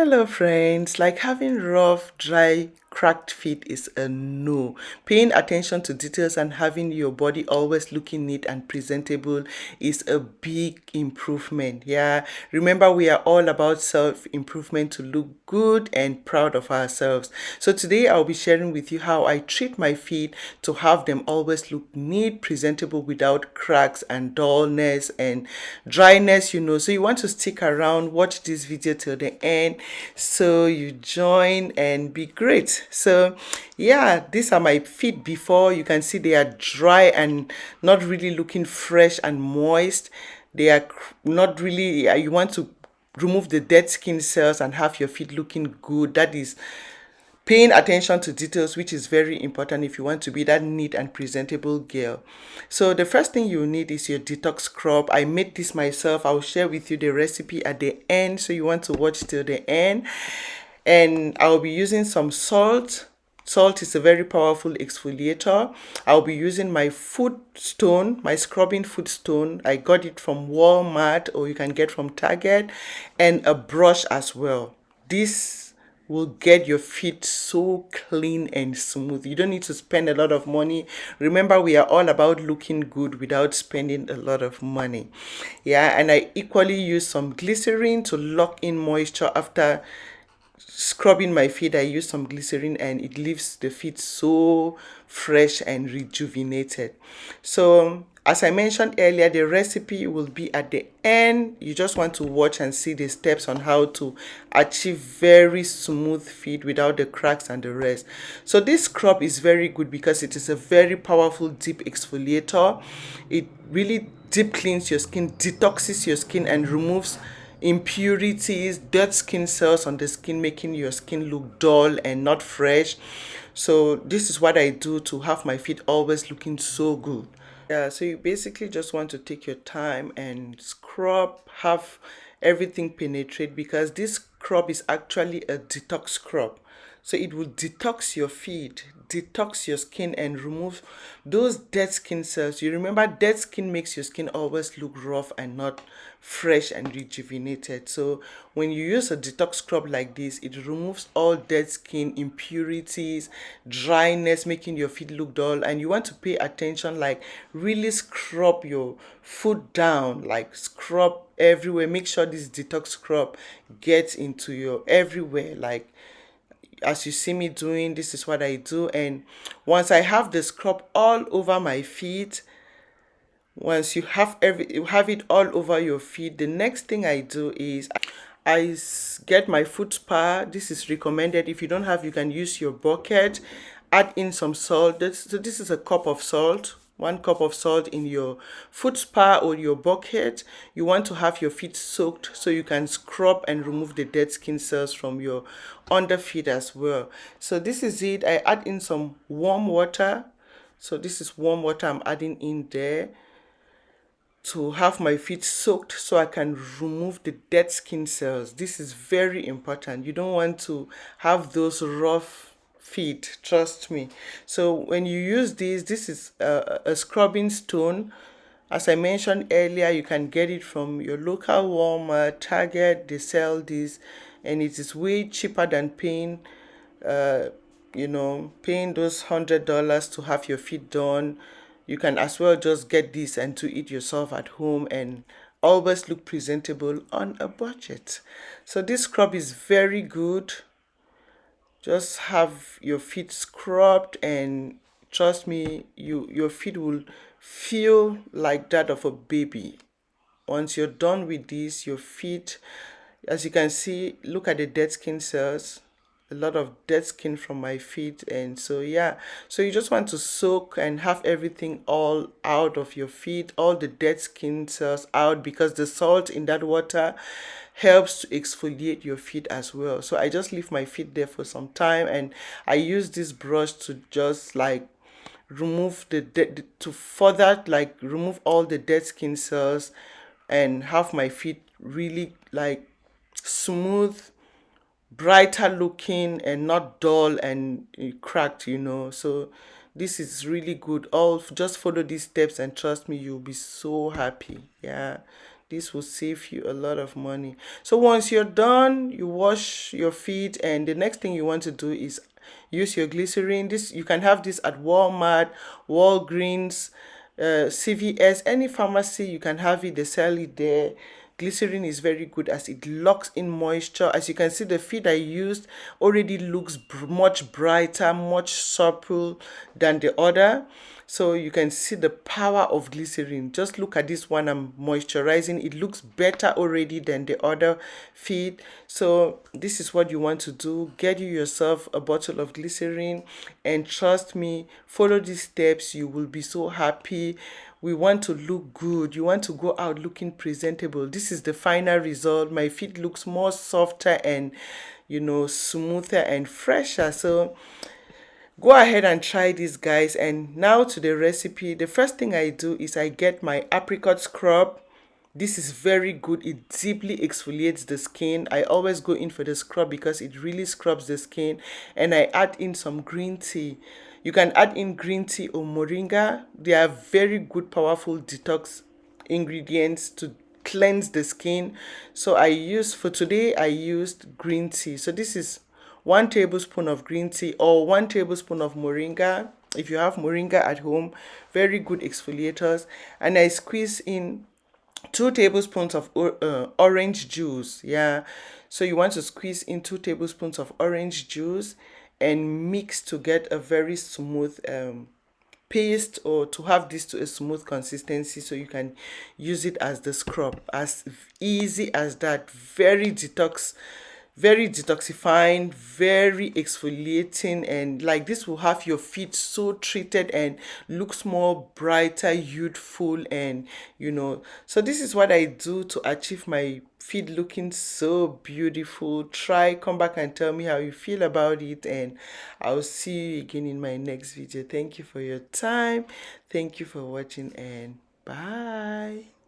Hello, friends. Like having rough, dry, cracked feet is a no. Paying attention to details and having your body always looking neat and presentable is a big improvement. Yeah. Remember, we are all about self improvement to look good and proud of ourselves. So, today I'll be sharing with you how I treat my feet to have them always look neat, presentable without cracks and dullness and dryness. So, you want to stick around, watch this video till the end so you join and be great. So yeah, these are my feet before. You can see they are dry and not really looking fresh and moist. They are not really, you want to remove the dead skin cells and have your feet looking good. That is paying attention to details, which is very important if you want to be that neat and presentable girl. So the first thing you need is your detox scrub. I made this myself. I'll share with you the recipe at the end, so you want to watch till the end. And I'll be using some salt. Salt is a very powerful exfoliator. I'll be using my foot stone, my scrubbing foot stone. I got it from Walmart, or you can get from Target, and a brush as well. This will get your feet so clean and smooth. You don't need to spend a lot of money. Remember, we are all about looking good without spending a lot of money. Yeah, and I equally use some glycerin to lock in moisture after scrubbing my feet. I use some glycerin and it leaves the feet so fresh and rejuvenated. So as I mentioned earlier, the recipe will be at the end. You just want to watch and see the steps on how to achieve very smooth feet without the cracks and the rest. So this scrub is very good because it is a very powerful deep exfoliator. It really deep cleans your skin, detoxes your skin, and removes impurities, dead skin cells on the skin, making your skin look dull and not fresh. So this is what I do to have my feet always looking so good. Yeah, so you basically just want to take your time and scrub, have everything penetrate, because this scrub is actually a detox scrub. So it will detox your feet, detox your skin, and remove those dead skin cells. You remember, dead skin makes your skin always look rough and not fresh and rejuvenated. So when you use a detox scrub like this, it removes all dead skin, impurities, dryness, making your feet look dull. And you want to pay attention, like really scrub your foot down, like scrub everywhere. Make sure this detox scrub gets into your everywhere, like as you see me doing. This is what I do. And once I have the scrub all over my feet, once you have it all over your feet, the next thing I do is get my foot spa. This is recommended. If you don't have, you can use your bucket. Add in some salt. So this is a cup of salt. 1 cup of salt in your foot spa or your bucket. You want to have your feet soaked so you can scrub and remove the dead skin cells from your under feet as well. So this is it. I add in some warm water. So this is warm water I'm adding in there to have my feet soaked so I can remove the dead skin cells. This is very important. You don't want to have those rough feet, trust me. So when you use this is a scrubbing stone. As I mentioned earlier, you can get it from your local Walmart, Target. They sell this, and it is way cheaper than uh, paying those $100 to have your feet done. You can as well just get this and to eat yourself at home and always look presentable on a budget. So this scrub is very good. Just have your feet scrubbed, and trust me, your feet will feel like that of a baby. Once you're done with this, your feet, as you can see, look at the dead skin cells. A lot of dead skin from my feet. And so yeah, so you just want to soak and have everything all out of your feet, all the dead skin cells out, because the salt in that water helps to exfoliate your feet as well. So I just leave my feet there for some time, and I use this brush to just like remove to further like remove all the dead skin cells and have my feet really like smooth, brighter looking, and not dull and cracked. So this is really good. All just follow these steps and trust me, you'll be so happy. Yeah, This will save you a lot of money. So once you're done, you wash your feet, and the next thing you want to do is use your glycerin. This, you can have this at Walmart, Walgreens, CVS, any pharmacy. You can have it, they sell it there. Glycerin is very good as it locks in moisture. As you can see, the feed I used already looks much brighter, much supple than the other. So you can see the power of glycerin. Just look at this one I'm moisturizing. It looks better already than the other feed. So this is what you want to do. Get you yourself a bottle of glycerin, and trust me, follow these steps. You will be so happy. We want to look good. You want to go out looking presentable. This is the final result. My feet looks more softer and, smoother and fresher. So go ahead and try this, guys. And now to the recipe. The first thing I do is I get my apricot scrub. This is very good. It deeply exfoliates the skin. I always go in for the scrub because it really scrubs the skin. And I add in some green tea. You can add in green tea or moringa. They are very good, powerful detox ingredients to cleanse the skin. So for today, I used green tea. So this is 1 tablespoon of green tea or 1 tablespoon of moringa. If you have moringa at home, very good exfoliators. And I squeeze in 2 tablespoons of orange juice. Yeah, so you want to squeeze in 2 tablespoons of orange juice and mix to get a very smooth paste, or to have this to a smooth consistency, so you can use it as the scrub. As easy as that. Very detoxifying, very exfoliating, and like this will have your feet so treated and looks more brighter, youthful, and so this is what I do to achieve my feet looking so beautiful. Try, come back and tell me how you feel about it, and I'll see you again in my next video. Thank you for your time. Thank you for watching, and bye.